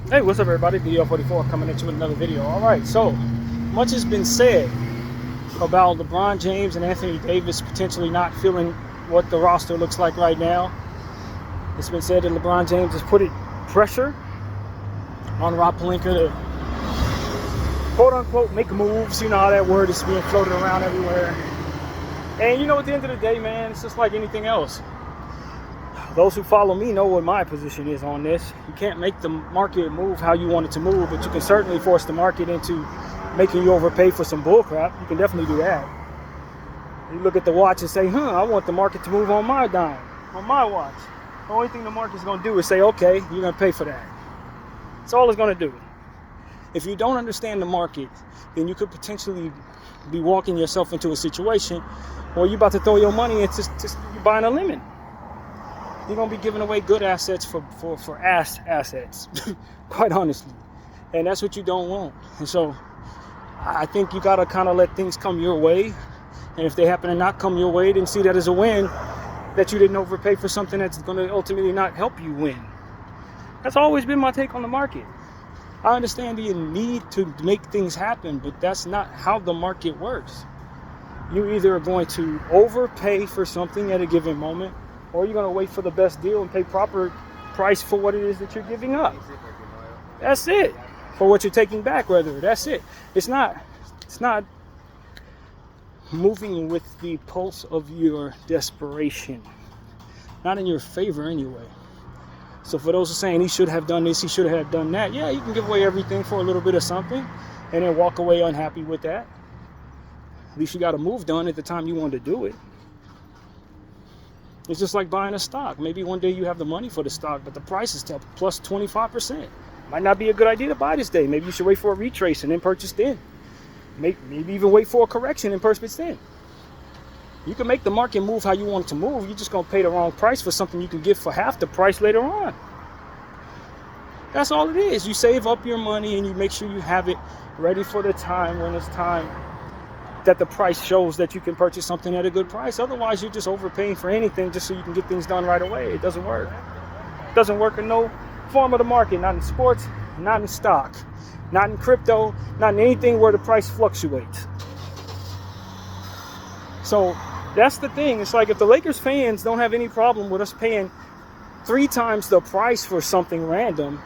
Hey, what's up, everybody? BL44 coming at you with another video. All right, so much has been said about LeBron James and Anthony Davis potentially not feeling what the roster looks like right now. It's been said that LeBron James has put pressure on Rob Pelinka to quote unquote make moves. You know how that word is being floated around everywhere. And you know, at the end of the day, man, it's just like anything else. Those who follow me know what my position is on this. You can't make the market move how you want it to move, but you can certainly force the market into making you overpay for some bullcrap. You can definitely do that. You look at the watch and say, I want the market to move on my dime, on my watch. The only thing the market's going to do is say, okay, you're going to pay for that. That's all it's going to do. If you don't understand the market, then you could potentially be walking yourself into a situation where you're about to throw your money into you're buying a lemon. You're going to be giving away good assets for ass assets, quite honestly. And that's what you don't want. And so I think you got to kind of let things come your way. And if they happen to not come your way, then see that as a win, that you didn't overpay for something that's going to ultimately not help you win. That's always been my take on the market. I understand the need to make things happen, but that's not how the market works. You either are going to overpay for something at a given moment, or you're going to wait for the best deal and pay proper price for what it is that you're giving up. That's it. For what you're taking back, rather. That's it. It's not moving with the pulse of your desperation. Not in your favor anyway. So for those who are saying he should have done this, he should have done that, yeah, you can give away everything for a little bit of something and then walk away unhappy with that. At least you got a move done at the time you wanted to do it. It's just like buying a stock. Maybe one day you have the money for the stock, but the price is plus 25%. Might not be a good idea to buy this day. Maybe you should wait for a retrace and then purchase then. Maybe even wait for a correction and purchase then. You can make the market move how you want it to move. You're just going to pay the wrong price for something you can get for half the price later on. That's all it is. You save up your money and you make sure you have it ready for the time when it's time that the price shows that you can purchase something at a good price. Otherwise, you're just overpaying for anything just so you can get things done right away. It doesn't work. It doesn't work in no form of the market. Not in sports, not in stock, not in crypto, not in anything where the price fluctuates. So that's the thing. It's like if the Lakers fans don't have any problem with us paying 3 times the price for something random,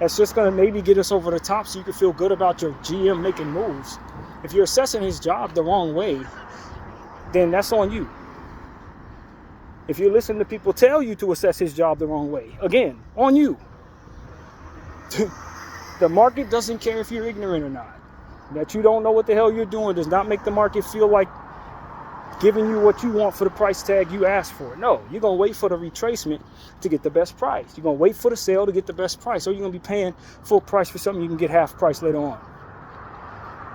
that's just going to maybe get us over the top so you can feel good about your GM making moves. If you're assessing his job the wrong way, then that's on you. If you listen to people tell you to assess his job the wrong way, again, on you. The market doesn't care if you're ignorant or not. That you don't know what the hell you're doing does not make the market feel like giving you what you want for the price tag you asked for. No, you're going to wait for the retracement to get the best price. You're going to wait for the sale to get the best price. Or you're going to be paying full price for something you can get half price later on.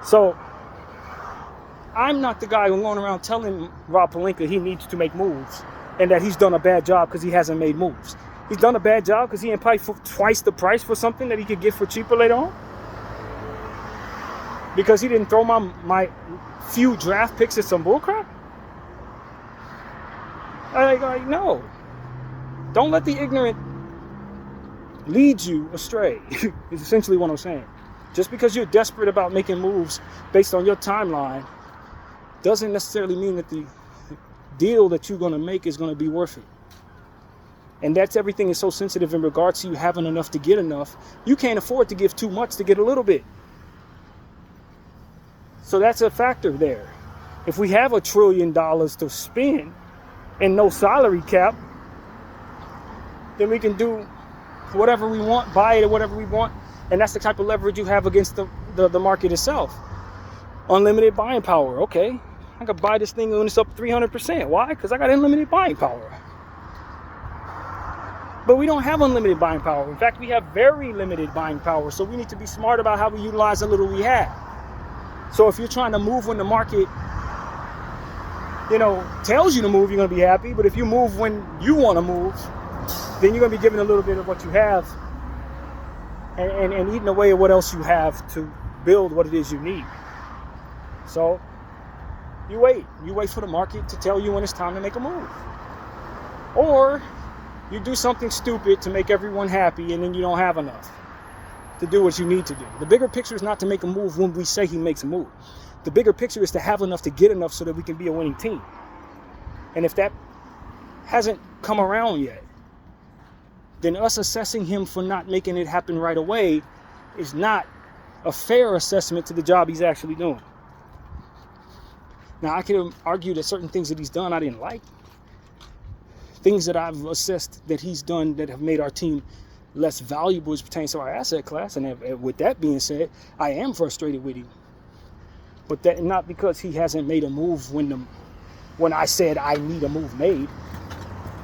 So I'm not the guy who's going around telling Rob Pelinka he needs to make moves and that he's done a bad job because he hasn't made moves. He's done a bad job because he didn't pay for twice the price for something that he could get for cheaper later on. Because he didn't throw my few draft picks at some bullcrap. Like, no. Don't let the ignorant lead you astray, is essentially what I'm saying. Just because you're desperate about making moves based on your timeline doesn't necessarily mean that the deal that you're going to make is going to be worth it. And that's everything is so sensitive in regards to you having enough to get enough. You can't afford to give too much to get a little bit. So that's a factor there. If we have $1 trillion to spend and no salary cap, then we can do whatever we want, buy it at whatever we want. And that's the type of leverage you have against the market itself. Unlimited buying power. Okay, I could buy this thing when it's up 300%. Why? Because I got unlimited buying power. But we don't have unlimited buying power. In fact, we have very limited buying power. So we need to be smart about how we utilize the little we have. So if you're trying to move when the market, tells you to move, you're going to be happy. But if you move when you want to move, then you're going to be giving a little bit of what you have and eating away at what else you have to build what it is you need. So you wait for the market to tell you when it's time to make a move. Or you do something stupid to make everyone happy and then you don't have enough. to do what you need to do. The bigger picture is not to make a move when we say he makes a move. The bigger picture is to have enough to get enough so that we can be a winning team. And if that hasn't come around yet, then us assessing him for not making it happen right away is not a fair assessment to the job he's actually doing. Now, I can argue that certain things that he's done I didn't like. Things that I've assessed that he's done that have made our team less valuable as pertains to our asset class. And with that being said, I am frustrated with him. But that not because he hasn't made a move when I said I need a move made.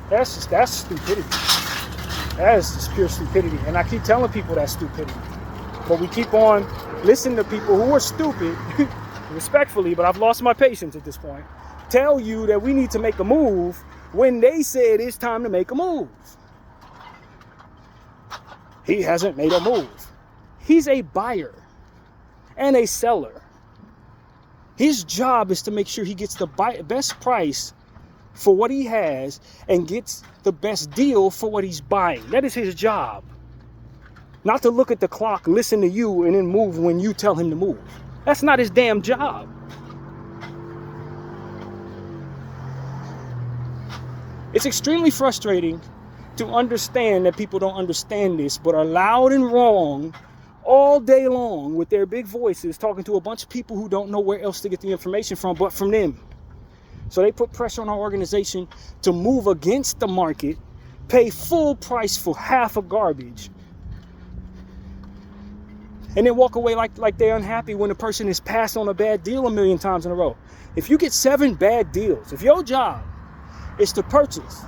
That's stupidity. That is just pure stupidity. And I keep telling people that's stupidity. But we keep on listening to people who are stupid, respectfully, but I've lost my patience at this point, tell you that we need to make a move when they said it's time to make a move. He hasn't made a move. He's a buyer and a seller. His job is to make sure he gets the best price for what he has and gets the best deal for what he's buying. That is his job. Not to look at the clock, listen to you, and then move when you tell him to move. That's not his damn job. It's extremely frustrating to understand that people don't understand this, but are loud and wrong all day long with their big voices talking to a bunch of people who don't know where else to get the information from but from them. So they put pressure on our organization to move against the market, pay full price for half of garbage, and then walk away like they're unhappy when the person is passed on a bad deal a million times in a row. If you get 7 bad deals, if your job is to purchase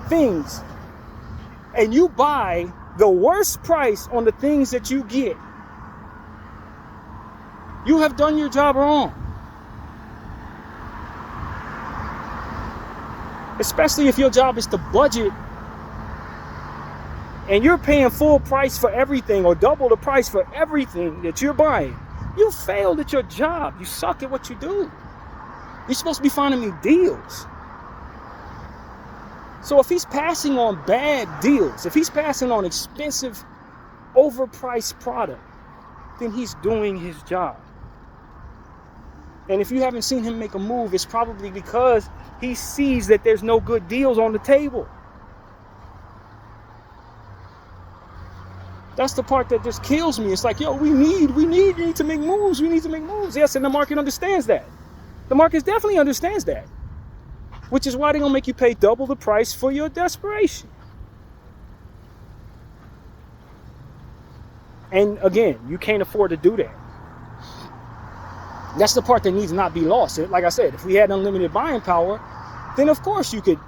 things and you buy the worst price on the things that you get, you have done your job wrong. Especially if your job is to budget and you're paying full price for everything or double the price for everything that you're buying. You failed at your job. You suck at what you do. You're supposed to be finding me deals. So if he's passing on bad deals, if he's passing on expensive, overpriced product, then he's doing his job. And if you haven't seen him make a move, it's probably because he sees that there's no good deals on the table. That's the part that just kills me. It's like, yo, we need to make moves. We need to make moves. Yes, and the market understands that. The market definitely understands that. Which is why they're going to make you pay double the price for your desperation. And again, you can't afford to do that. That's the part that needs to not be lost. Like I said, if we had unlimited buying power, then of course you could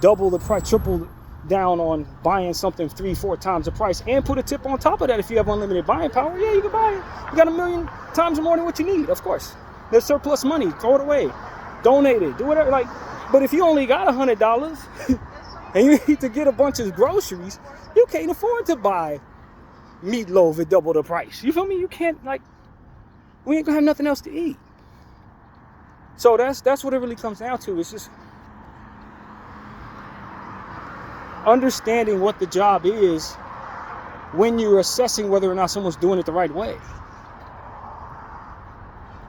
double the price, triple down on buying something 3-4 times the price and put a tip on top of that. If you have unlimited buying power, yeah, you can buy it. You got 1 million times more than what you need, of course. There's surplus money, throw it away, donate it, do whatever. But if you only got $100 and you need to get a bunch of groceries, you can't afford to buy meatloaf at double the price. You feel me? You can't, we ain't gonna have nothing else to eat. So that's what it really comes down to. It's just understanding what the job is when you're assessing whether or not someone's doing it the right way.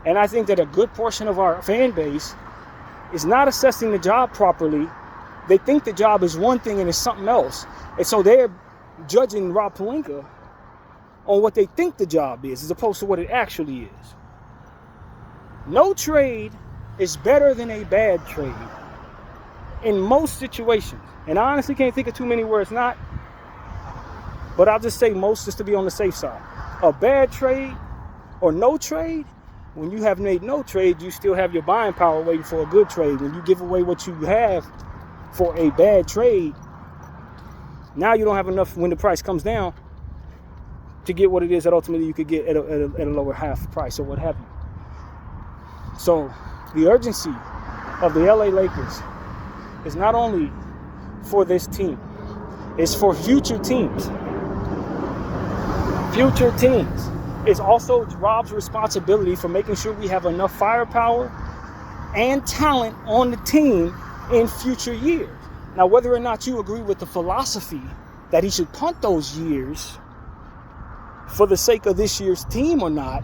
And I think that a good portion of our fan base is not assessing the job properly. They think the job is one thing and it's something else. And so they're judging Rob Pelinka on what they think the job is as opposed to what it actually is. No trade is better than a bad trade in most situations. And I honestly can't think of too many where it's not. But I'll just say most just to be on the safe side. A bad trade or no trade, when you have made no trade, you still have your buying power waiting for a good trade. When you give away what you have for a bad trade, now you don't have enough when the price comes down to get what it is that ultimately you could get at a lower half price or what have you. So the urgency of the LA Lakers is not only for this team, it's for future teams. Future teams. It's also Rob's responsibility for making sure we have enough firepower and talent on the team in future years. Now, whether or not you agree with the philosophy that he should punt those years for the sake of this year's team or not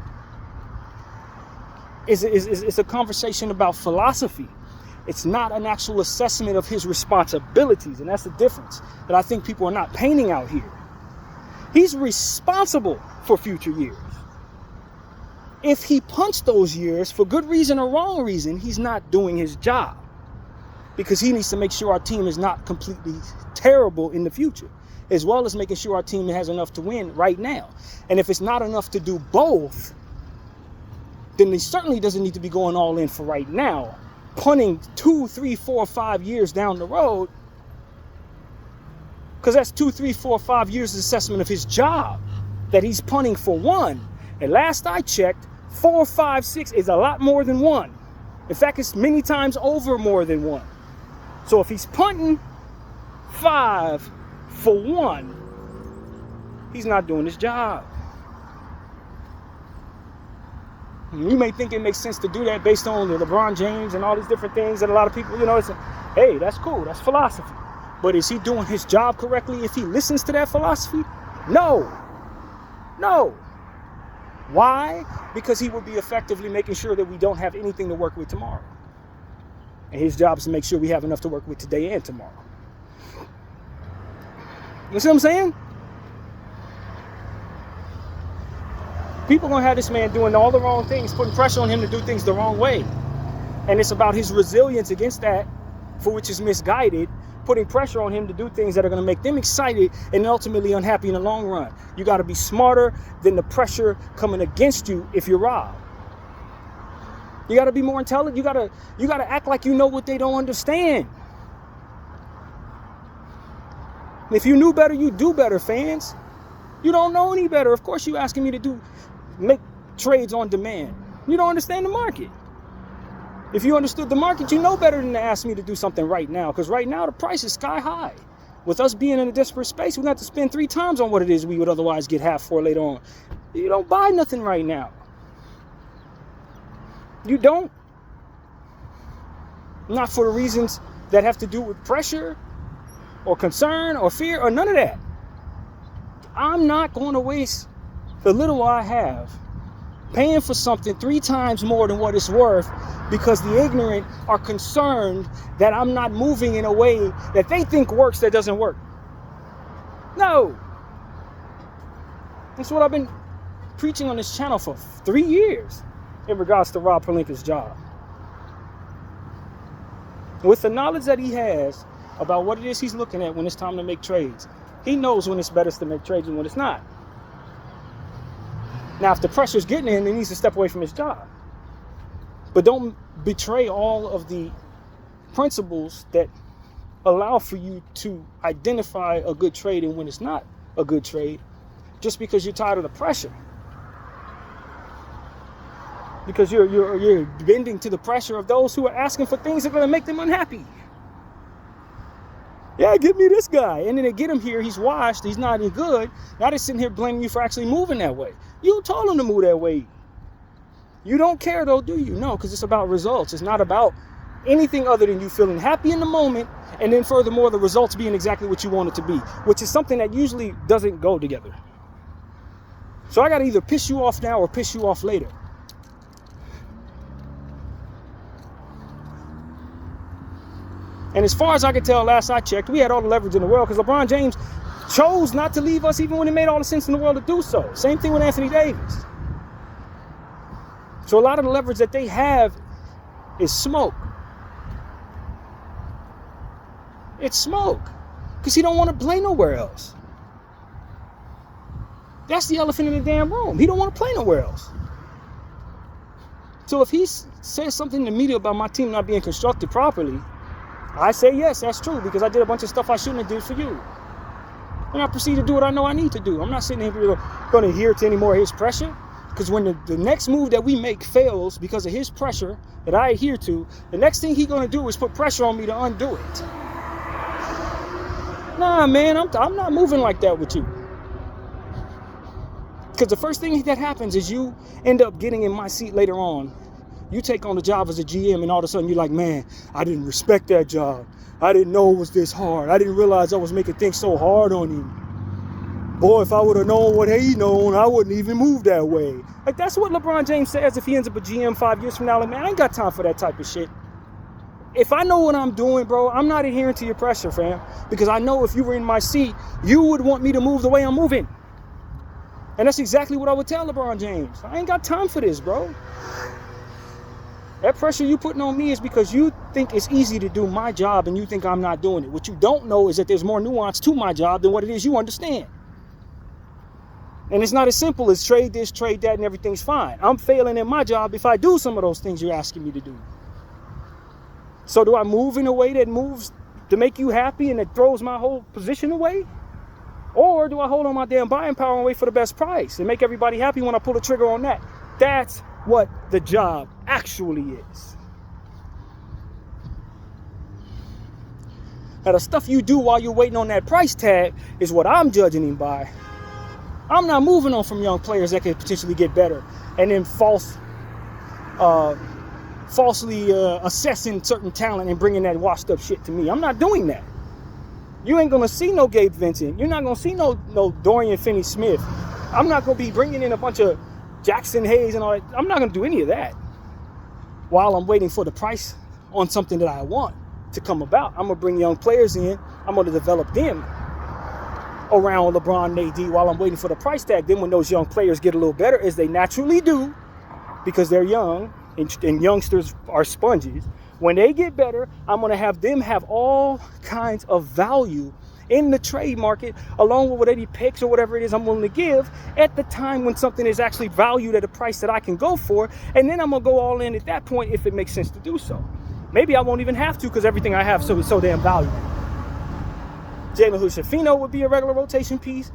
is a conversation about philosophy. It's not an actual assessment of his responsibilities, and that's the difference that I think people are not painting out here. He's responsible for future years. If he punched those years for good reason or wrong reason, he's not doing his job, because he needs to make sure our team is not completely terrible in the future, as well as making sure our team has enough to win right now. And if it's not enough to do both, then he certainly doesn't need to be going all in for right now, punting 2, 3, 4, 5 years down the road, because that's 2, 3, 4, 5 years of assessment of his job that he's punting for one. And last I checked, 4, 5, 6 is a lot more than one. In fact, it's many times over more than one. So if he's punting 5 for 1, he's not doing his job. You may think it makes sense to do that based on the LeBron James and all these different things that a lot of people, it's hey, that's cool, that's philosophy. But is he doing his job correctly if he listens to that philosophy? No. Why? Because he will be effectively making sure that we don't have anything to work with tomorrow. And his job is to make sure we have enough to work with today and tomorrow. You see what I'm saying? People are going to have this man doing all the wrong things, putting pressure on him to do things the wrong way. And it's about his resilience against that, for which is misguided, putting pressure on him to do things that are going to make them excited and ultimately unhappy in the long run. You got to be smarter than the pressure coming against you if you're Rob. You got to be more intelligent. You got to act like you know what they don't understand. If you knew better, you do better, fans. You don't know any better. Of course, you asking me to make trades on demand. You don't understand the market. If you understood the market, you know better than to ask me to do something right now, because right now the price is sky high. With us being in a desperate space, we're going to have to spend 3 times on what it is we would otherwise get half for later on. You don't buy nothing right now. You don't. Not for the reasons that have to do with pressure or concern or fear or none of that. I'm not going to waste the little I have paying for something 3 times more than what it's worth because the ignorant are concerned that I'm not moving in a way that they think works that doesn't work. No. That's what I've been preaching on this channel for 3 years in regards to Rob Pelinka's job. With the knowledge that he has about what it is he's looking at when it's time to make trades, he knows when it's better to make trades and when it's not. Now, if the pressure's getting in, he needs to step away from his job. But don't betray all of the principles that allow for you to identify a good trade and when it's not a good trade, just because you're tired of the pressure. Because you're bending to the pressure of those who are asking for things that are going to make them unhappy. Yeah, give me this guy. And then they get him here. He's washed. He's not any good. Now they're sitting here blaming you for actually moving that way. You told him to move that way. You don't care, though, do you? No, because it's about results. It's not about anything other than you feeling happy in the moment. And then furthermore, the results being exactly what you want it to be, which is something that usually doesn't go together. So I got to either piss you off now or piss you off later. And as far as I could tell, last I checked, we had all the leverage in the world because LeBron James chose not to leave us even when it made all the sense in the world to do so. Same thing with Anthony Davis. So a lot of the leverage that they have is smoke. It's smoke because he don't want to play nowhere else. That's the elephant in the damn room. He don't want to play nowhere else. So if he says something in the media about my team not being constructed properly, I say, yes, that's true, because I did a bunch of stuff I shouldn't have did for you. And I proceed to do what I know I need to do. I'm not sitting here going to adhere to any more of his pressure, because when the next move that we make fails because of his pressure that I adhere to, the next thing he's going to do is put pressure on me to undo it. Nah, man, I'm not moving like that with you. Because the first thing that happens is you end up getting in my seat later on. You take on the job as a GM and all of a sudden you're like, man, I didn't respect that job. I didn't know it was this hard. I didn't realize I was making things so hard on you. boy, if I would have known what he known, I wouldn't even move that way. Like, that's what LeBron James says if he ends up a GM 5 years from now. Like, man, I ain't got time for that type of shit. If I know what I'm doing, bro, I'm not adhering to your pressure, fam. Because I know if you were in my seat, you would want me to move the way I'm moving. And that's exactly what I would tell LeBron James. I ain't got time for this, bro. That pressure you putting on me is because you think it's easy to do my job and you think I'm not doing it. What you don't know is that there's more nuance to my job than what it is you understand. And it's not as simple as trade this, trade that, and everything's fine. I'm failing in my job if I do some of those things you're asking me to do. So do I move in a way that moves to make you happy and that throws my whole position away? Or do I hold on my damn buying power and wait for the best price and make everybody happy when I pull the trigger on that? That's what the job actually is. Now, the stuff you do while you're waiting on that price tag is what I'm judging him by. I'm not moving on from young players that could potentially get better and then falsely assessing certain talent and bringing that washed up shit to me. I'm not doing that. You ain't gonna see no Gabe Vincent. You're not gonna see no Dorian Finney-Smith. I'm not gonna be bringing in a bunch of Jackson Hayes and all that. I'm not gonna do any of that while I'm waiting for the price on something that I want to come about. I'm gonna bring young players in. I'm gonna develop them around LeBron and AD while I'm waiting for the price tag. Then when those young players get a little better, as they naturally do, because they're young and youngsters are sponges, when they get better, I'm going to have them have all kinds of value in the trade market, along with whatever picks or whatever it is I'm willing to give at the time when something is actually valued at a price that I can go for. And then I'm going to go all in at that point if it makes sense to do so. Maybe I won't even have to because everything I have is so damn valuable. Jalen Hood-Schifino would be a regular rotation piece.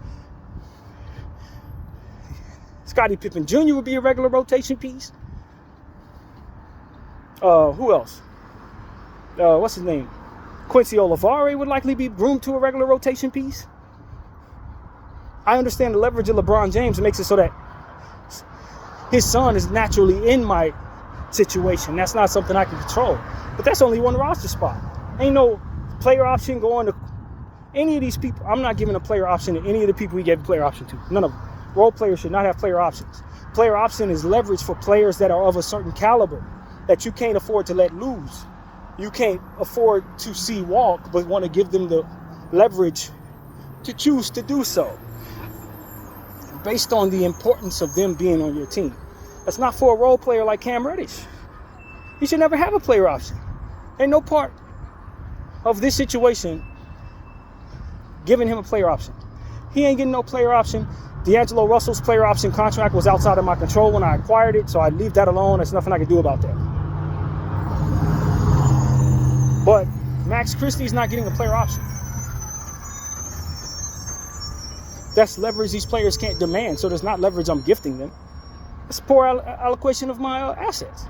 Scottie Pippen Jr. would be a regular rotation piece. Who else? What's his name? Quincy Olivare would likely be groomed to a regular rotation piece. I understand the leverage of LeBron James makes it so that his son is naturally in my situation. That's not something I can control. But that's only one roster spot. Ain't no player option going to any of these people. I'm not giving a player option to any of the people we gave a player option to. None of them. Role players should not have player options. Player option is leverage for players that are of a certain caliber that you can't afford to let lose. You can't afford to see walk, but want to give them the leverage to choose to do so based on the importance of them being on your team. That's not for a role player like Cam Reddish. He should never have a player option. Ain't no part of this situation giving him a player option. He ain't getting no player option. D'Angelo Russell's player option contract was outside of my control when I acquired it, so I leave that alone. There's nothing I can do about that. But Max Christie's not getting a player option. That's leverage these players can't demand, so there's not leverage I'm gifting them. It's poor allocation of my assets.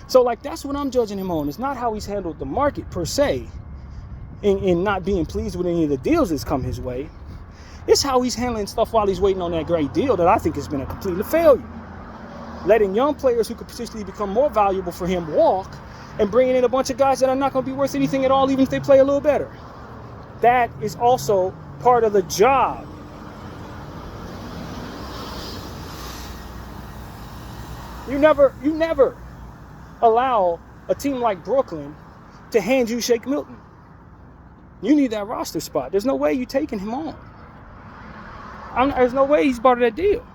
So, like, that's what I'm judging him on. It's not how he's handled the market per se, in not being pleased with any of the deals that's come his way. It's how he's handling stuff while he's waiting on that great deal that I think has been a complete failure. Letting young players who could potentially become more valuable for him walk, and bringing in a bunch of guys that are not going to be worth anything at all, even if they play a little better. That is also part of the job. You never allow a team like Brooklyn to hand you Shake Milton. You need that roster spot. There's no way you're taking him on. There's no way he's part of that deal.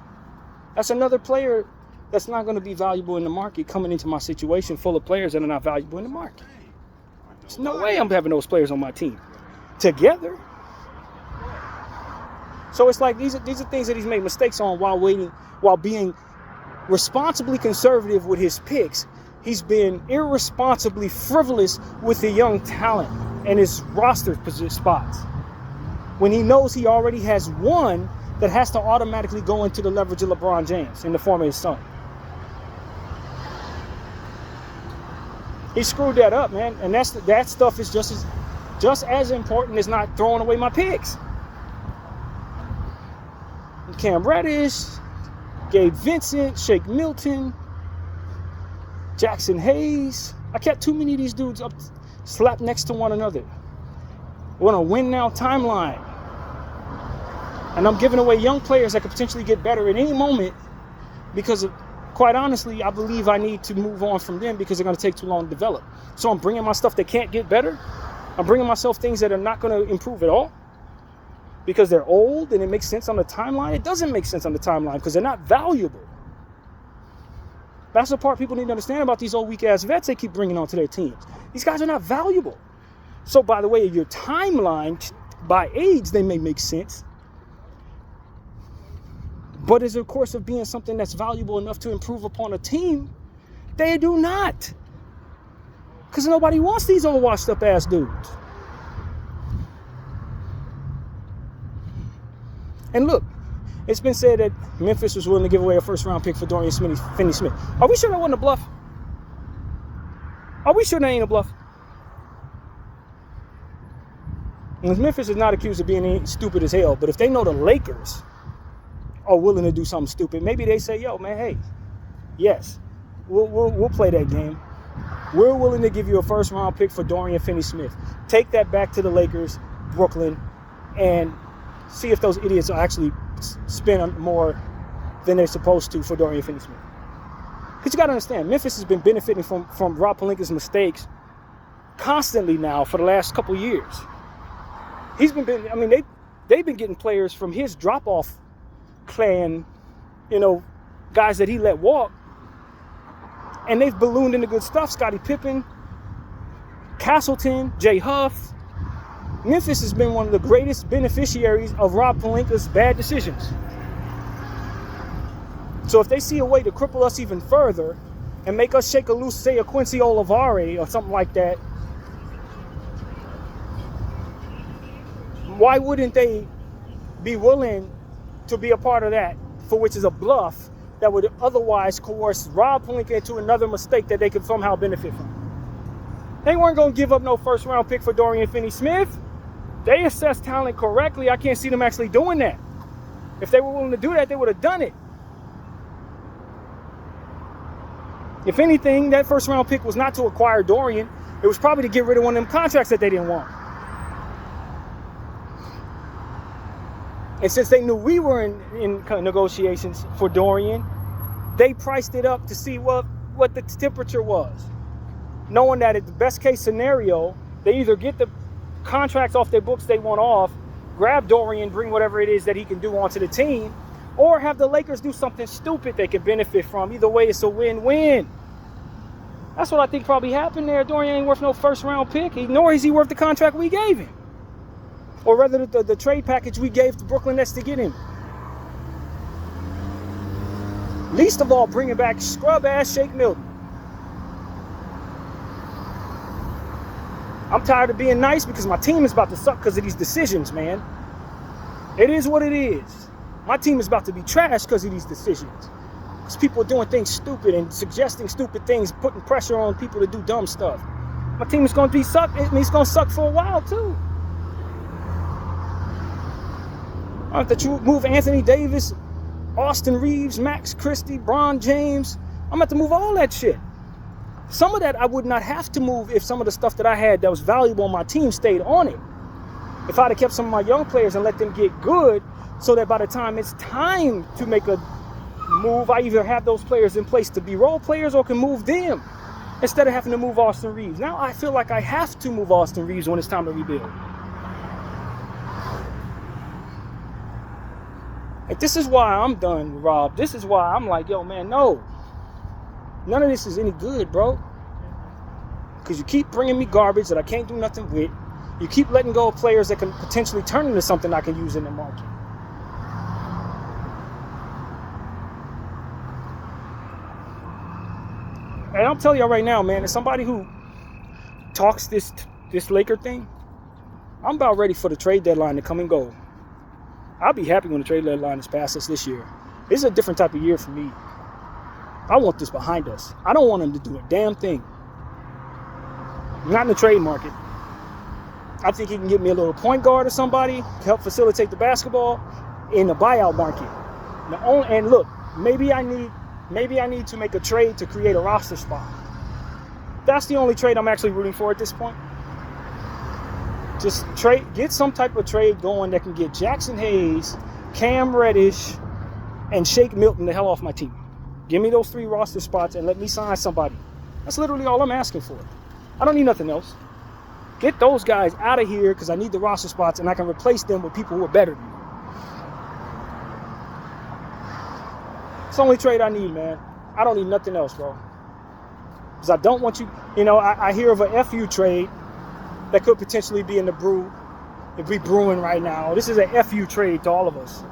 That's another player that's not going to be valuable in the market coming into my situation full of players that are not valuable in the market. There's no way I'm having those players on my team together. So it's like these are things that he's made mistakes on while being responsibly conservative with his picks. He's been irresponsibly frivolous with the young talent and his roster spots. When he knows he already has one that has to automatically go into the leverage of LeBron James in the form of his son. He screwed that up, man. And that stuff is just as important as not throwing away my picks. Cam Reddish, Gabe Vincent, Shake Milton, Jackson Hayes. I kept too many of these dudes up slapped next to one another. We're on a win now timeline. And I'm giving away young players that could potentially get better at any moment because, quite honestly, I believe I need to move on from them because they're going to take too long to develop. So I'm bringing my stuff that can't get better. I'm bringing myself things that are not going to improve at all because they're old and it makes sense on the timeline. It doesn't make sense on the timeline because they're not valuable. That's the part people need to understand about these old weak-ass vets they keep bringing onto their teams. These guys are not valuable. So by the way, your timeline, by age, they may make sense. But as a course of being something that's valuable enough to improve upon a team, they do not. Because nobody wants these old washed up ass dudes. And look, it's been said that Memphis was willing to give away a first round pick for Dorian Finney-Smith. Are we sure that wasn't a bluff? Are we sure that ain't a bluff? And Memphis is not accused of being stupid as hell, but if they know the Lakers are willing to do something stupid, maybe they say, yo, man, hey, yes, we'll play that game. We're willing to give you a first-round pick for Dorian Finney-Smith. Take that back to the Lakers, Brooklyn, and see if those idiots will actually spend more than they're supposed to for Dorian Finney-Smith. Because you got to understand, Memphis has been benefiting from Rob Pelinka's mistakes constantly now for the last couple years. They've been getting players from his drop-off clan, guys that he let walk. And they've ballooned into good stuff. Scottie Pippen, Castleton, Jay Huff. Memphis has been one of the greatest beneficiaries of Rob Pelinka's bad decisions. So if they see a way to cripple us even further and make us shake a loose, say, a Quincy Olivare or something like that, why wouldn't they be willing to be a part of that, for which is a bluff that would otherwise coerce Rob Pelinka into another mistake that they could somehow benefit from? They weren't going to give up no first-round pick for Dorian Finney-Smith. They assessed talent correctly. I can't see them actually doing that. If they were willing to do that, they would have done it. If anything, that first-round pick was not to acquire Dorian. It was probably to get rid of one of them contracts that they didn't want. And since they knew we were in negotiations for Dorian, they priced it up to see what the temperature was. Knowing that at the best case scenario, they either get the contracts off their books they want off, grab Dorian, bring whatever it is that he can do onto the team, or have the Lakers do something stupid they can benefit from. Either way, it's a win-win. That's what I think probably happened there. Dorian ain't worth no first-round pick, nor is he worth the contract we gave him. Or rather, the trade package we gave to Brooklyn Nets to get him. Least of all, bringing back scrub-ass Shake Milton. I'm tired of being nice because my team is about to suck because of these decisions, man. It is what it is. My team is about to be trash because of these decisions. Because people are doing things stupid and suggesting stupid things, putting pressure on people to do dumb stuff. My team is going to be suck. It's going to suck for a while, too. I have to move Anthony Davis, Austin Reeves, Max Christie, Bron James. I'm going to have to move all that shit. Some of that I would not have to move if some of the stuff that I had that was valuable on my team stayed on it. If I'd have kept some of my young players and let them get good so that by the time it's time to make a move, I either have those players in place to be role players or can move them instead of having to move Austin Reeves. Now I feel like I have to move Austin Reeves when it's time to rebuild. And this is why I'm done, Rob. This is why I'm like, yo, man, no. None of this is any good, bro. Because you keep bringing me garbage that I can't do nothing with. You keep letting go of players that can potentially turn into something I can use in the market. And I'll tell y'all right now, man, as somebody who talks this Laker thing, I'm about ready for the trade deadline to come and go. I'll be happy when the trade deadline is past us this year. This is a different type of year for me. I want this behind us. I don't want him to do a damn thing. Not in the trade market. I think he can get me a little point guard or somebody to help facilitate the basketball in the buyout market. And look, maybe I need to make a trade to create a roster spot. That's the only trade I'm actually rooting for at this point. Just get some type of trade going that can get Jackson Hayes, Cam Reddish, and Shake Milton the hell off my team. Give me those 3 roster spots and let me sign somebody. That's literally all I'm asking for. I don't need nothing else. Get those guys out of here because I need the roster spots and I can replace them with people who are better than me. It's the only trade I need, man. I don't need nothing else, bro. Because I don't want you, I hear of a FU trade that could potentially be in the brew. It'd be brewing right now. This is a FU trade to all of us.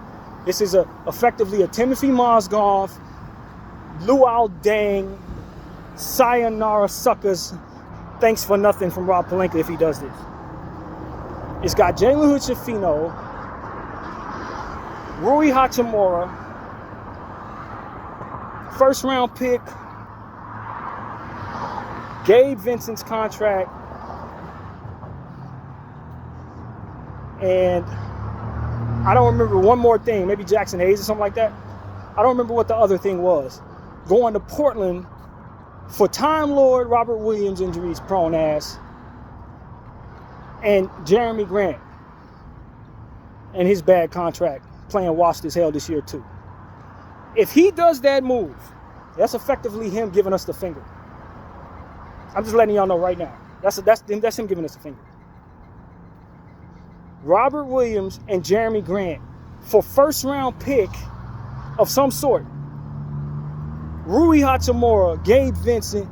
This is effectively a Timothy Mozgov, Luol Deng, sayonara suckers, thanks for nothing from Rob Pelinka if he does this. It's got Jalen Hood-Schifino, Rui Hachimura, first round pick, Gabe Vincent's contract, and I don't remember one more thing, maybe Jackson Hayes or something like that. I don't remember what the other thing was. Going to Portland for Time Lord Robert Williams, injuries prone ass, and Jeremy Grant and his bad contract, playing washed as hell this year too. If he does that move, that's effectively him giving us the finger. I'm just letting y'all know right now. That's him giving us the finger. Robert Williams and Jeremy Grant for first round pick of some sort. Rui Hachimura, Gabe Vincent,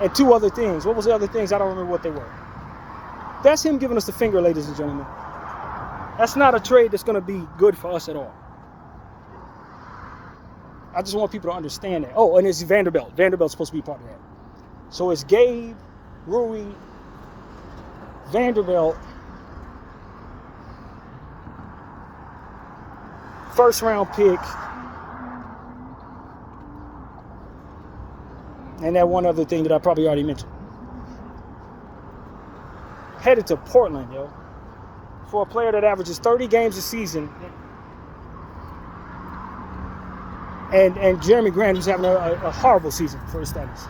and 2 other things. What was the other things? I don't remember what they were. That's him giving us the finger, ladies and gentlemen. That's not a trade that's going to be good for us at all. I just want people to understand that. Oh, and it's Vanderbilt. Vanderbilt's supposed to be part of that. So it's Gabe, Rui, Vanderbilt, first round pick, and that one other thing that I probably already mentioned. Headed to Portland, yo, for a player that averages 30 games a season, and Jeremy Grant, who's having a horrible season for his status,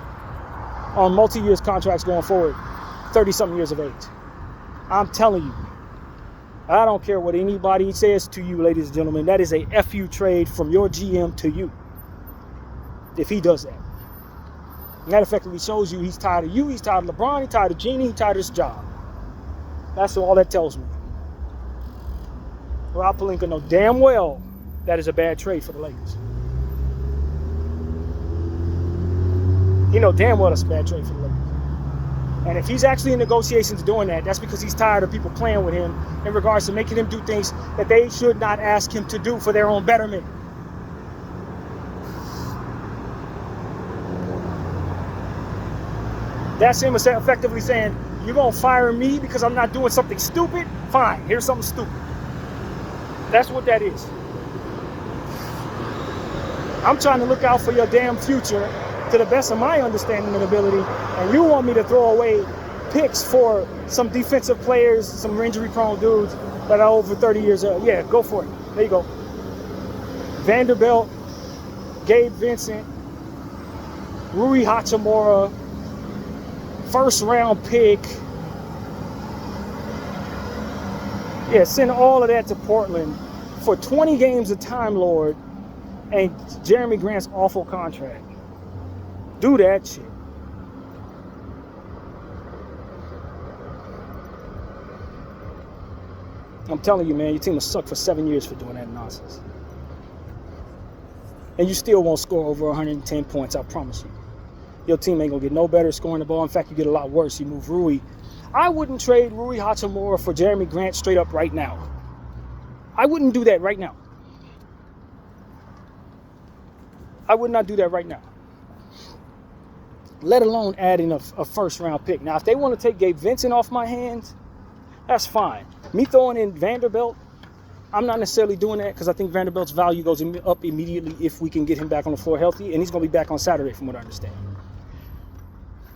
on multi-year contracts going forward, 30-something years of age. I'm telling you, I don't care what anybody says to you, ladies and gentlemen. That is a FU trade from your GM to you. If he does that. And that effectively shows you he's tired of you, he's tired of LeBron, he's tired of Jeannie, he's tired of his job. That's all that tells me. Rob Pelinka knows damn well that is a bad trade for the Lakers. He knows damn well that's a bad trade for the Lakers. And if he's actually in negotiations doing that, that's because he's tired of people playing with him in regards to making him do things that they should not ask him to do for their own betterment. That's him effectively saying, you're going to fire me because I'm not doing something stupid? Fine, here's something stupid. That's what that is. I'm trying to look out for your damn future to the best of my understanding and ability, and you want me to throw away picks for some defensive players, some injury-prone dudes that are over 30 years old. Yeah, go for it. There you go. Vanderbilt, Gabe Vincent, Rui Hachimura, first-round pick. Yeah, send all of that to Portland for 20 games of Time Lord and Jeremy Grant's awful contract. Do that shit. I'm telling you, man, your team will suck for 7 years for doing that nonsense. And you still won't score over 110 points, I promise you. Your team ain't going to get no better scoring the ball. In fact, you get a lot worse. You move Rui. I wouldn't trade Rui Hachimura for Jeremy Grant straight up right now. I wouldn't do that right now. I would not do that right now. Let alone adding a first-round pick. Now, if they want to take Gabe Vincent off my hands, that's fine. Me throwing in Vanderbilt, I'm not necessarily doing that because I think Vanderbilt's value goes up immediately if we can get him back on the floor healthy, and he's going to be back on Saturday from what I understand.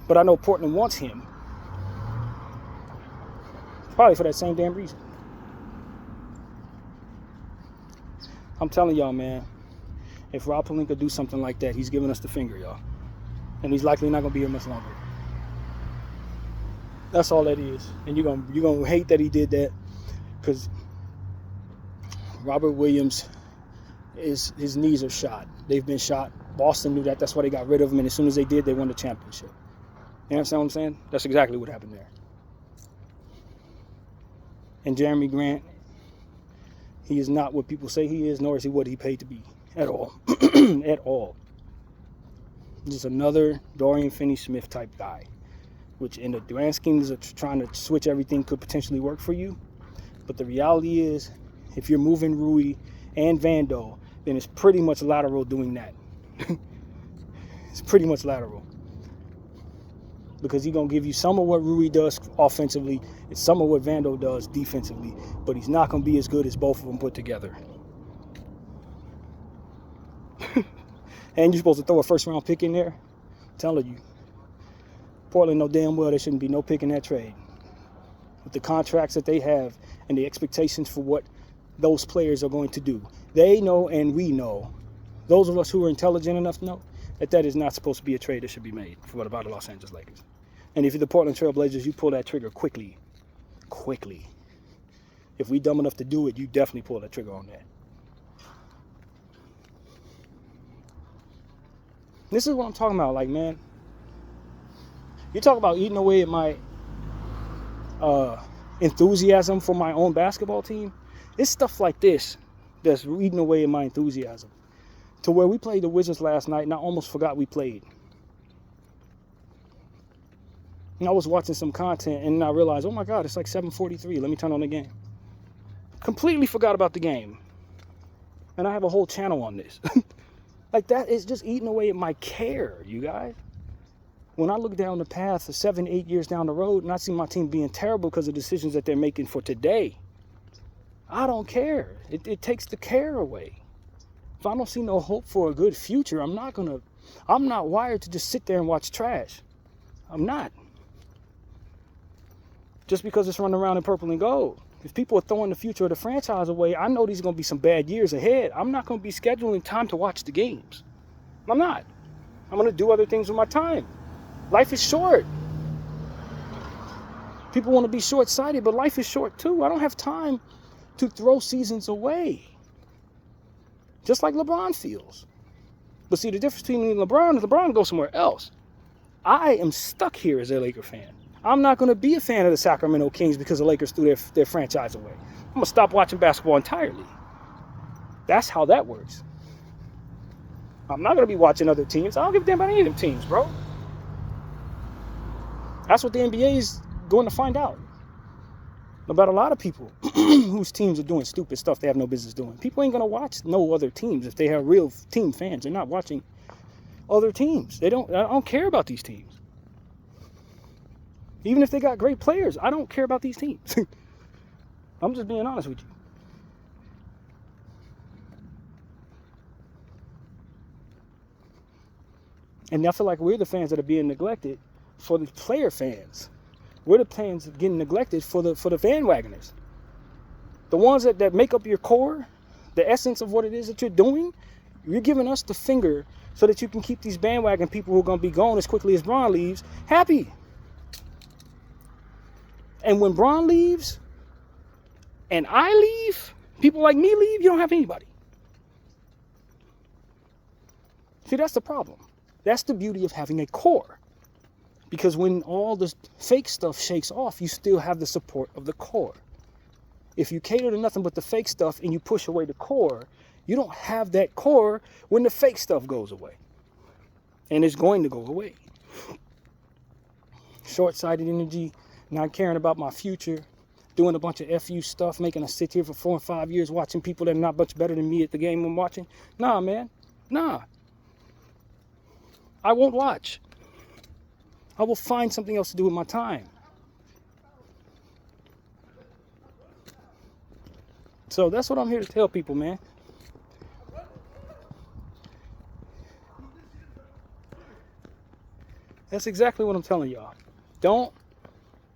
But I know Portland wants him. Probably for that same damn reason. I'm telling y'all, man, if Rob Pelinka do something like that, he's giving us the finger, y'all. And he's likely not going to be here much longer. That's all that is. And you're gonna hate that he did that, because Robert Williams, his knees are shot. They've been shot. Boston knew that. That's why they got rid of him. And as soon as they did, they won the championship. You understand what I'm saying? That's exactly what happened there. And Jeremy Grant, he is not what people say he is, nor is he what he paid to be at all. At all. Just another Dorian Finney-Smith type guy, which in the grand schemes of trying to switch everything could potentially work for you. But the reality is, if you're moving Rui and Vando, then it's pretty much lateral doing that. It's pretty much lateral. Because he's going to give you some of what Rui does offensively and some of what Vando does defensively. But he's not going to be as good as both of them put together. And you're supposed to throw a first-round pick in there? I'm telling you. Portland know damn well there shouldn't be no pick in that trade. With the contracts that they have and the expectations for what those players are going to do. They know and we know, those of us who are intelligent enough to know, that is not supposed to be a trade that should be made for about the Los Angeles Lakers. And if you're the Portland Trail Blazers, you pull that trigger quickly. Quickly. If we dumb enough to do it, you definitely pull that trigger on that. This is what I'm talking about. Like, man, you talk about eating away at my enthusiasm for my own basketball team. It's stuff like this that's eating away at my enthusiasm. To where we played the Wizards last night, and I almost forgot we played. And I was watching some content, and I realized, oh my God, it's like 7:43. Let me turn on the game. Completely forgot about the game. And I have a whole channel on this. Like, that is just eating away at my care, you guys. When I look down the path of 7-8 years down the road, and I see my team being terrible because of decisions that they're making for today, I don't care. It takes the care away. If I don't see no hope for a good future, I'm not wired to just sit there and watch trash. I'm not. Just because it's running around in purple and gold. If people are throwing the future of the franchise away, I know these are going to be some bad years ahead. I'm not going to be scheduling time to watch the games. I'm not. I'm going to do other things with my time. Life is short. People want to be short-sighted, but life is short too. I don't have time to throw seasons away. Just like LeBron feels. But see, the difference between LeBron is LeBron goes somewhere else. I am stuck here as a Laker fan. I'm not going to be a fan of the Sacramento Kings because the Lakers threw their franchise away. I'm going to stop watching basketball entirely. That's how that works. I'm not going to be watching other teams. I don't give a damn about any of them teams, bro. That's what the NBA is going to find out. About a lot of people whose teams are doing stupid stuff they have no business doing. People ain't going to watch no other teams if they have real team fans. They're not watching other teams. I don't care about these teams. Even if they got great players, I don't care about these teams. I'm just being honest with you. And I feel like we're the fans that are being neglected for the player fans. We're the fans getting neglected for the bandwagoners. The ones that make up your core, the essence of what it is that you're doing, you're giving us the finger so that you can keep these bandwagon people who are going to be gone as quickly as Bron leaves happy. And when Bron leaves and I leave, people like me leave, you don't have anybody. See, that's the problem. That's the beauty of having a core. Because when all the fake stuff shakes off, you still have the support of the core. If you cater to nothing but the fake stuff and you push away the core, you don't have that core when the fake stuff goes away. And it's going to go away. Short-sighted energy, not caring about my future, doing a bunch of FU stuff, making us sit here for 4 and 5 years watching people that are not much better than me at the game I'm watching. Nah, man. Nah. I won't watch. I will find something else to do with my time. So that's what I'm here to tell people, man. That's exactly what I'm telling y'all. Don't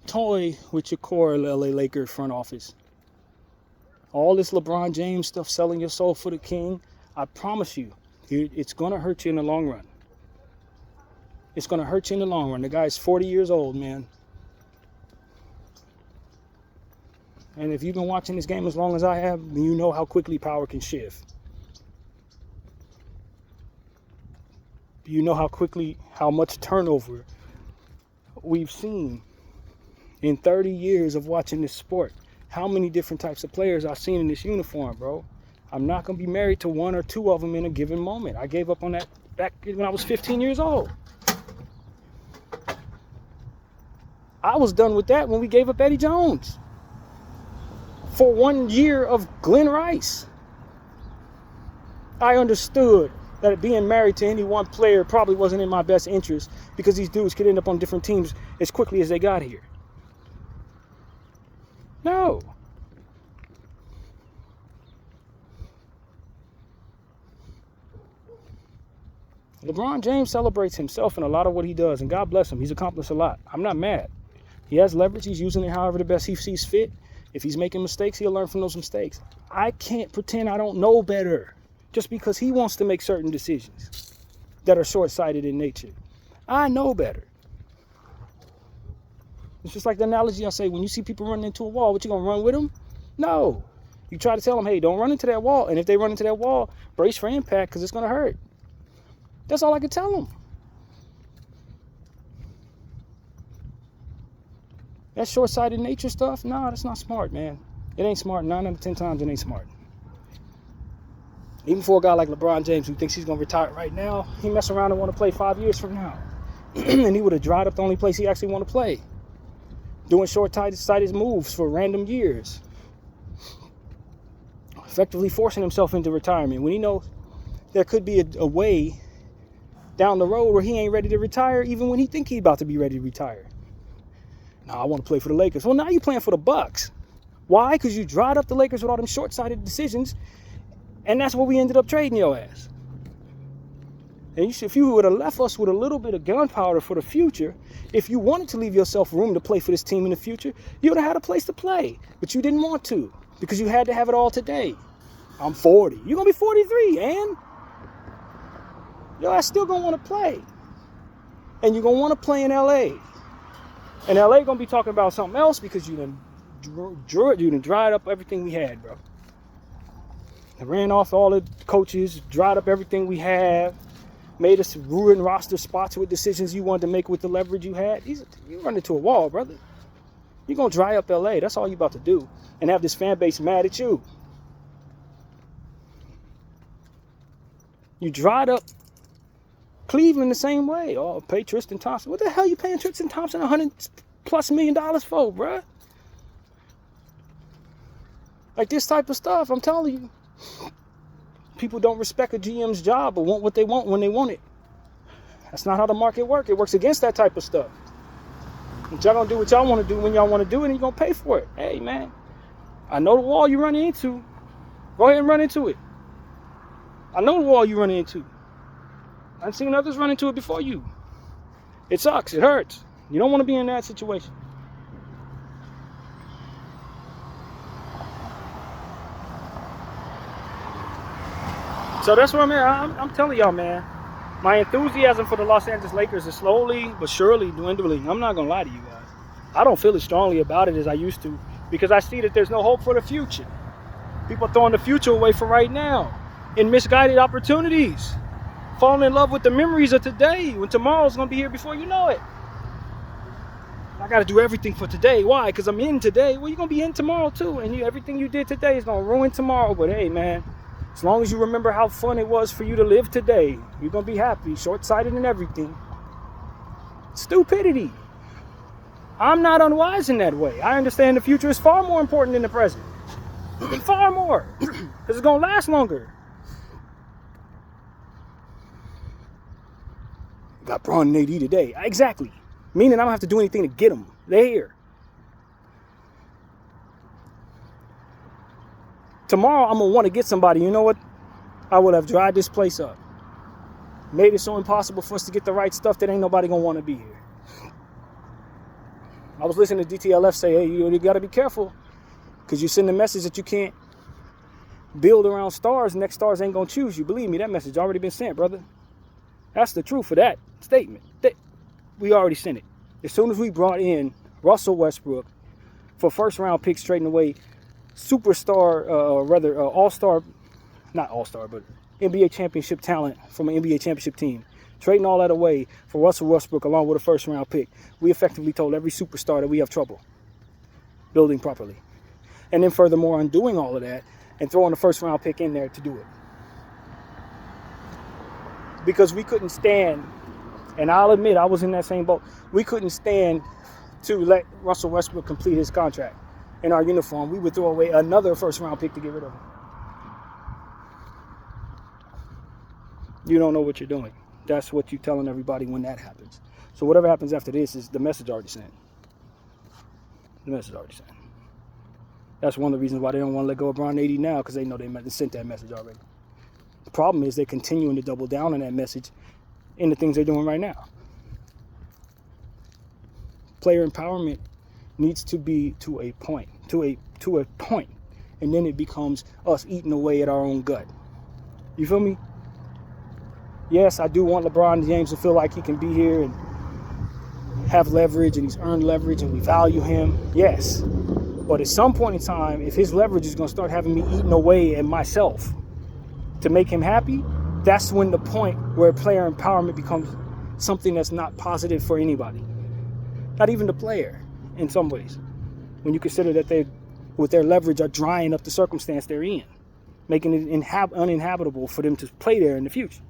toy with your core, LA Lakers front office. All this LeBron James stuff, selling your soul for the king, I promise you, it's going to hurt you in the long run. It's going to hurt you in the long run. The guy's 40 years old, man. And if you've been watching this game as long as I have, then you know how quickly power can shift. You know how much turnover we've seen in 30 years of watching this sport. How many different types of players I've seen in this uniform, bro. I'm not going to be married to one or two of them in a given moment. I gave up on that back when I was 15 years old. I was done with that when we gave up Eddie Jones for 1 year of Glenn Rice. I understood that being married to any one player probably wasn't in my best interest because these dudes could end up on different teams as quickly as they got here. No. LeBron James celebrates himself in a lot of what he does, and God bless him. He's accomplished a lot. I'm not mad. He has leverage. He's using it however the best he sees fit. If he's making mistakes, he'll learn from those mistakes. I can't pretend I don't know better just because he wants to make certain decisions that are short-sighted in nature. I know better. It's just like the analogy I say, when you see people running into a wall, what, you gonna run with them? No. You try to tell them, hey, don't run into that wall. And if they run into that wall, brace for impact because it's going to hurt. That's all I can tell them. That short-sighted nature stuff, nah, that's not smart, man. It ain't smart. 9 out of 10 times, it ain't smart. Even for a guy like LeBron James who thinks he's going to retire right now, he mess around and want to play 5 years from now. And he would have dried up the only place he actually want to play. Doing short-sighted moves for random years. Effectively forcing himself into retirement when he knows there could be a way down the road where he ain't ready to retire even when he think he about to be ready to retire. Nah, I want to play for the Lakers. Well, now you're playing for the Bucks. Why? Because you dried up the Lakers with all them short-sighted decisions, and that's where we ended up trading your ass. And if you would have left us with a little bit of gunpowder for the future, if you wanted to leave yourself room to play for this team in the future, you would have had a place to play. But you didn't want to because you had to have it all today. I'm 40. You're going to be 43, and your ass still going to want to play. And you're going to want to play in L.A. And L.A. going to be talking about something else because you done dried up everything we had, bro. I ran off all the coaches, dried up everything we have, made us ruin roster spots with decisions you wanted to make with the leverage you had. You run into a wall, brother. You're going to dry up L.A. That's all you about to do. And have this fan base mad at you. You dried up Cleveland the same way. Oh, pay Tristan Thompson. What the hell you paying Tristan Thompson $100+ million for, bruh? Like this type of stuff, I'm telling you. People don't respect a GM's job or want what they want when they want it. That's not how the market works. It works against that type of stuff. But y'all gonna do what y'all want to do when y'all want to do it, and you're gonna pay for it. Hey, man, I know the wall you're running into. Go ahead and run into it. I know the wall you're running into. I've seen others run into it before you. It sucks. It hurts. You don't want to be in that situation. So that's where I'm at. I'm telling y'all, man. My enthusiasm for the Los Angeles Lakers is slowly but surely dwindling. I'm not going to lie to you guys. I don't feel as strongly about it as I used to because I see that there's no hope for the future. People throwing the future away for right now in misguided opportunities. Falling in love with the memories of today when tomorrow's going to be here before you know it. I got to do everything for today. Why? Because I'm in today. Well, you're going to be in tomorrow too. And everything you did today is going to ruin tomorrow. But hey, man, as long as you remember how fun it was for you to live today, you're going to be happy, short-sighted and everything. Stupidity. I'm not unwise in that way. I understand the future is far more important than the present. Far more. Because it's going to last longer. Got Braun and AD today. Exactly. Meaning I don't have to do anything to get them. They're here. Tomorrow I'm going to want to get somebody. You know what? I would have dried this place up. Made it so impossible for us to get the right stuff that ain't nobody going to want to be here. I was listening to DTLF say, hey, you got to be careful. Because you send a message that you can't build around stars. Next stars ain't going to choose you. Believe me, that message already been sent, brother. That's the truth of that statement. We already sent it. As soon as we brought in Russell Westbrook, for first-round picks, trading away superstar, all-star, not all-star, but NBA championship talent from an NBA championship team. Trading all that away for Russell Westbrook along with a first-round pick. We effectively told every superstar that we have trouble building properly. And then furthermore, undoing all of that and throwing a first-round pick in there to do it. Because we couldn't stand, and I'll admit I was in that same boat, we couldn't stand to let Russell Westbrook complete his contract in our uniform. We would throw away another first-round pick to get rid of him. You don't know what you're doing. That's what you're telling everybody when that happens. So whatever happens after this is the message already sent. The message already sent. That's one of the reasons why they don't want to let go of Bron 80 now, because they know they sent that message already. The problem is they're continuing to double down on that message in the things they're doing right now. Player empowerment needs to be to a point, and then it becomes us eating away at our own gut. You feel me? Yes, I do want LeBron James to feel like he can be here and have leverage, and he's earned leverage, and we value him. Yes. But at some point in time, if his leverage is going to start having me eating away at myself to make him happy, that's when the point where player empowerment becomes something that's not positive for anybody. Not even the player, in some ways. When you consider that they, with their leverage, are drying up the circumstance they're in, making it uninhabitable for them to play there in the future.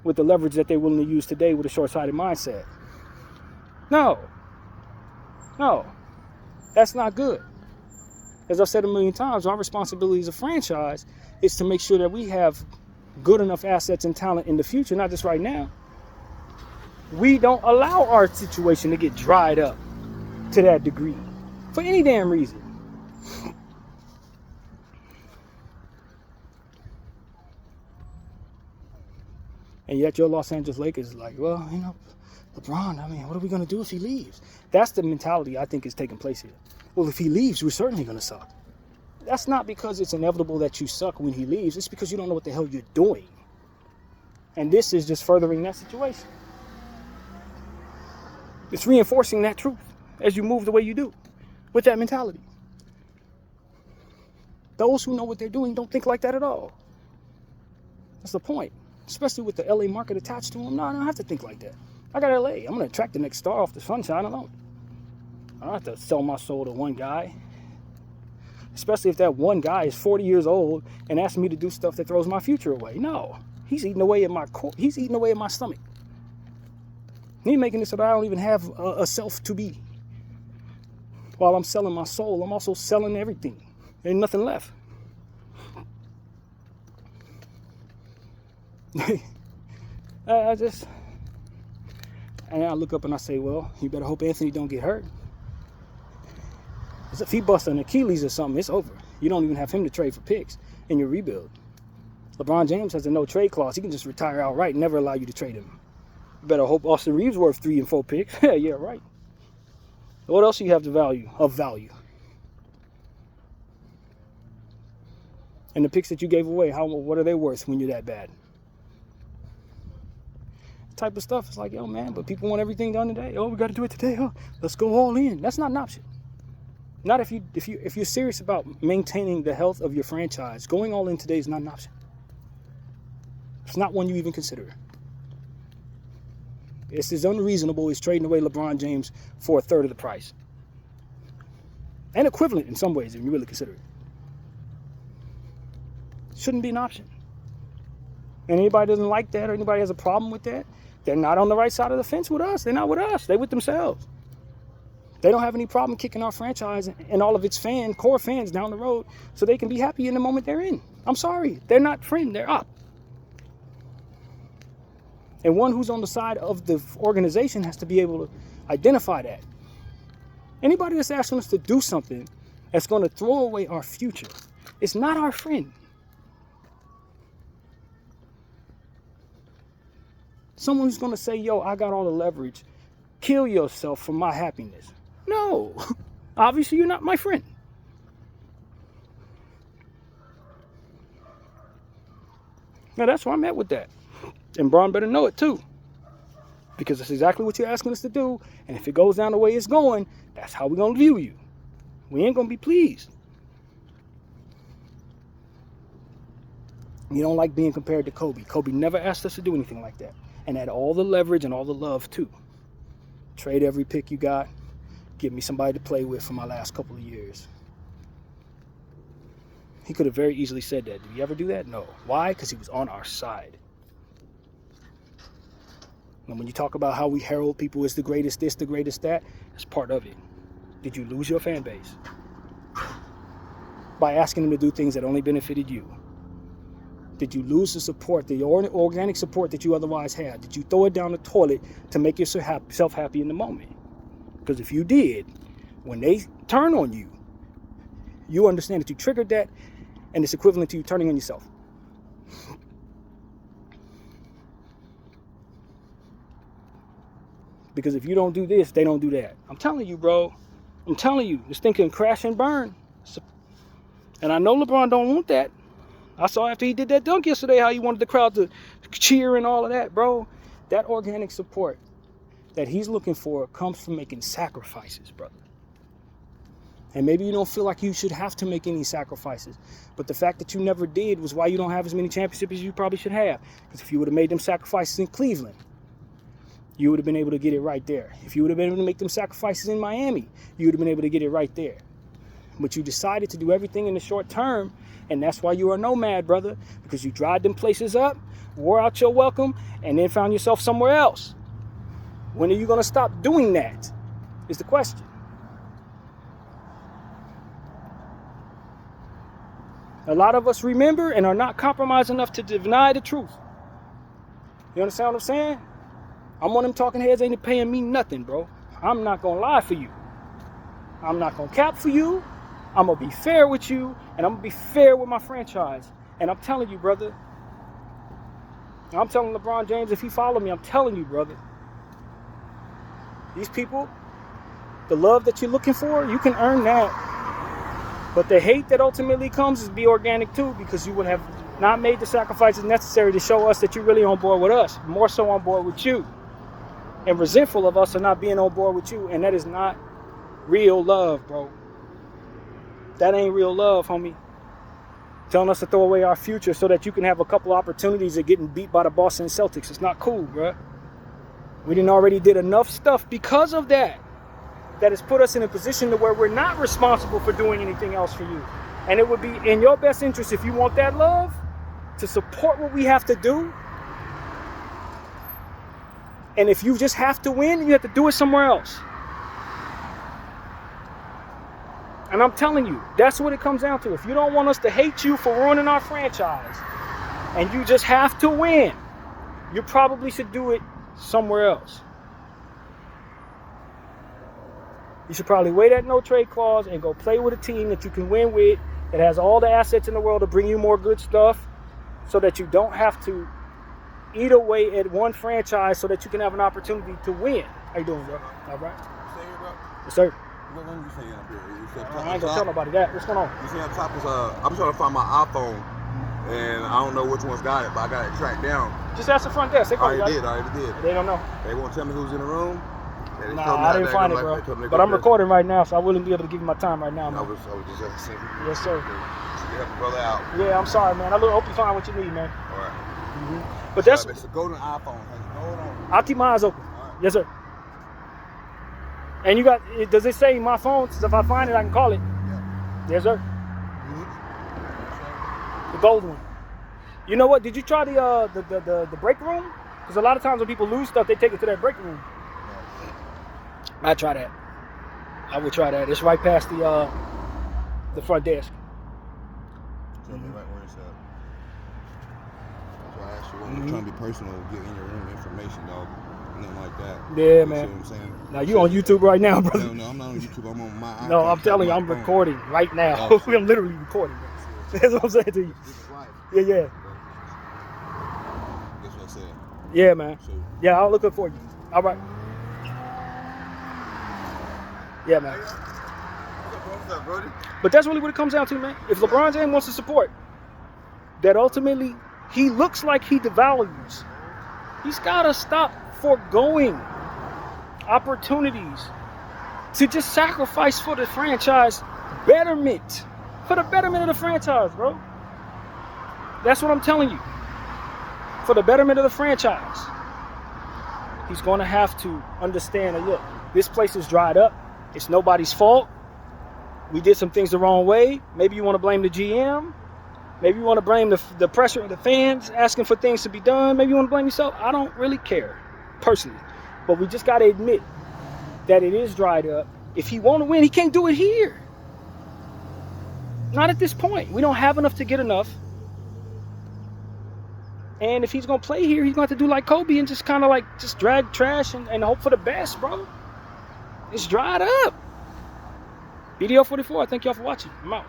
With the leverage that they're willing to use today with a short-sighted mindset. No, that's not good. As I've said a million times, our responsibility as a franchise is to make sure that we have good enough assets and talent in the future, not just right now. We don't allow our situation to get dried up to that degree for any damn reason. And yet your Los Angeles Lakers is like, well, you know, LeBron, I mean, what are we going to do if he leaves? That's the mentality I think is taking place here. Well, if he leaves, we're certainly going to suck. That's not because it's inevitable that you suck when he leaves. It's because you don't know what the hell you're doing. And this is just furthering that situation. It's reinforcing that truth as you move the way you do with that mentality. Those who know what they're doing don't think like that at all. That's the point. Especially with the LA market attached to them. No, I don't have to think like that. I got LA. I'm going to attract the next star off the sunshine alone. I don't have to sell my soul to one guy. Especially if that one guy is 40 years old and asking me to do stuff that throws my future away. No. He's eating away at my core. He's eating away at my stomach. He's making it so that I don't even have a self to be. While I'm selling my soul, I'm also selling everything. There ain't nothing left. And I look up and I say, well, you better hope Anthony don't get hurt. Because if he busts an Achilles or something, it's over. You don't even have him to trade for picks in your rebuild. LeBron James has a no trade clause. He can just retire outright and never allow you to trade him. You better hope Austin Reeves worth 3 and 4 picks. Yeah, right. What else do you have to value? Of value. And the picks that you gave away, what are they worth when you're that bad? Type of stuff. It's like, yo, man, but people want everything done today. Oh, we got to do it today. Oh, let's go all in. That's not an option. Not if you're serious about maintaining the health of your franchise. Going all in today is not an option. It's not one you even consider. It's as unreasonable as trading away LeBron James for a third of the price. And equivalent in some ways, if you really consider it. Shouldn't be an option. And anybody doesn't like that or anybody has a problem with that, they're not on the right side of the fence with us. They're not with us. They're with themselves. They don't have any problem kicking our franchise and all of its core fans down the road so they can be happy in the moment they're in. I'm sorry. They're not friend. They're up. And one who's on the side of the organization has to be able to identify that. Anybody that's asking us to do something that's going to throw away our future is not our friend. Someone who's going to say, yo, I got all the leverage. Kill yourself for my happiness. No. Obviously, you're not my friend. Now, that's where I'm at with that. And Bron better know it, too. Because that's exactly what you're asking us to do. And if it goes down the way it's going, that's how we're going to view you. We ain't going to be pleased. You don't like being compared to Kobe. Kobe never asked us to do anything like that. And had all the leverage and all the love, too. Trade every pick you got. Give me somebody to play with for my last couple of years. He could have very easily said that. Did he ever do that? No. Why? Because he was on our side. And when you talk about how we herald people as the greatest this, the greatest that, that's part of it. Did you lose your fan base? By asking them to do things that only benefited you? Did you lose the support, the organic support that you otherwise had? Did you throw it down the toilet to make yourself happy in the moment? Because if you did, when they turn on you, you understand that you triggered that, and it's equivalent to you turning on yourself. Because if you don't do this, they don't do that. I'm telling you, bro. I'm telling you, this thing can crash and burn. And I know LeBron don't want that. I saw after he did that dunk yesterday how he wanted the crowd to cheer and all of that, bro. That organic support that he's looking for comes from making sacrifices, brother. And maybe you don't feel like you should have to make any sacrifices. But the fact that you never did was why you don't have as many championships as you probably should have. Because if you would have made them sacrifices in Cleveland, you would have been able to get it right there. If you would have been able to make them sacrifices in Miami, you would have been able to get it right there. But you decided to do everything in the short term, and that's why you are a nomad, brother. Because you dried them places up, wore out your welcome, and then found yourself somewhere else. When are you going to stop doing that is the question. A lot of us remember and are not compromised enough to deny the truth. You understand what I'm saying? I'm one of them talking heads ain't paying me nothing, bro. I'm not going to lie for you. I'm not going to cap for you. I'm going to be fair with you, and I'm going to be fair with my franchise. And I'm telling you, brother. I'm telling LeBron James, if he follow me, I'm telling you, brother. These people, the love that you're looking for, you can earn that. But the hate that ultimately comes is be organic too, because you would have not made the sacrifices necessary to show us that you're really on board with us, more so on board with you. And resentful of us for not being on board with you, and that is not real love, bro. That ain't real love, homie. Telling us to throw away our future so that you can have a couple opportunities of getting beat by the Boston Celtics. It's not cool, bro. We didn't already did enough stuff because of that. That has put us in a position to where we're not responsible for doing anything else for you. And it would be in your best interest, if you want that love, to support what we have to do. And if you just have to win, you have to do it somewhere else. And I'm telling you, that's what it comes down to. If you don't want us to hate you for ruining our franchise, and you just have to win, you probably should do it somewhere else. You should probably wait that no trade clause and go play with a team that you can win with, that has all the assets in the world to bring you more good stuff, so that you don't have to eat away at one franchise so that you can have an opportunity to win. How you doing, bro? All right? You stay here, bro? Yes, sir. What one you saying up here? You said I ain't gonna tell nobody that. What's going on? You saying top is I'm trying to find my iPhone, and I don't know which one's got it, but I got it tracked down. Just ask the front desk. They I already did. They don't know. They won't tell me who's in the room. Nah, I didn't find it, bro. But I'm recording right now, so I wouldn't be able to give you my time right now, man. I was just asking. Yes, sir. You help the brother out. Yeah, I'm sorry, man. I hope you find what you need, man. All right. Mm-hmm. But that's... It's a golden iPhone. Hold on. I'll keep my eyes open. All right. Yes, sir. And you got... Does it say my phone? So if I find it, I can call it. Yeah. Yes, sir. Mm-hmm. The gold one. You know what? Did you try the break room? Because a lot of times when people lose stuff, they take it to that break room. I try that. I would try that. It's right past the front desk. Tell me right where it's at. That's why I asked you. I'm trying to be personal, get in your room information, dog. Nothing like that. Yeah, you man. See what I'm saying? Now you on YouTube right now, brother? No, I'm not on YouTube. I'm on my. No, I'm telling you, I'm recording right now. Oh, I'm literally recording. That's what I'm saying to you. This is life. Yeah. That's what I said. Yeah, man. So, Yeah, I'll look up for you. All right. Yeah, man. what's up, brody? But that's really what it comes down to, man. If LeBron James wants to support, that ultimately he looks like he devalues. He's got to stop foregoing opportunities to just sacrifice for the franchise betterment. For the betterment of the franchise, bro. That's what I'm telling you. For the betterment of the franchise. He's going to have to understand that, look, this place is dried up. It's nobody's fault. We did some things the wrong way. Maybe you want to blame the GM. Maybe you want to blame the pressure of the fans asking for things to be done. Maybe you want to blame yourself. I don't really care, personally. But we just got to admit that it is dried up. If he want to win, he can't do it here. Not at this point. We don't have enough to get enough. And if he's going to play here, he's going to have to do like Kobe and just kind of like just drag trash and hope for the best, bro. It's dried up. BDO 44, thank y'all for watching. I'm out.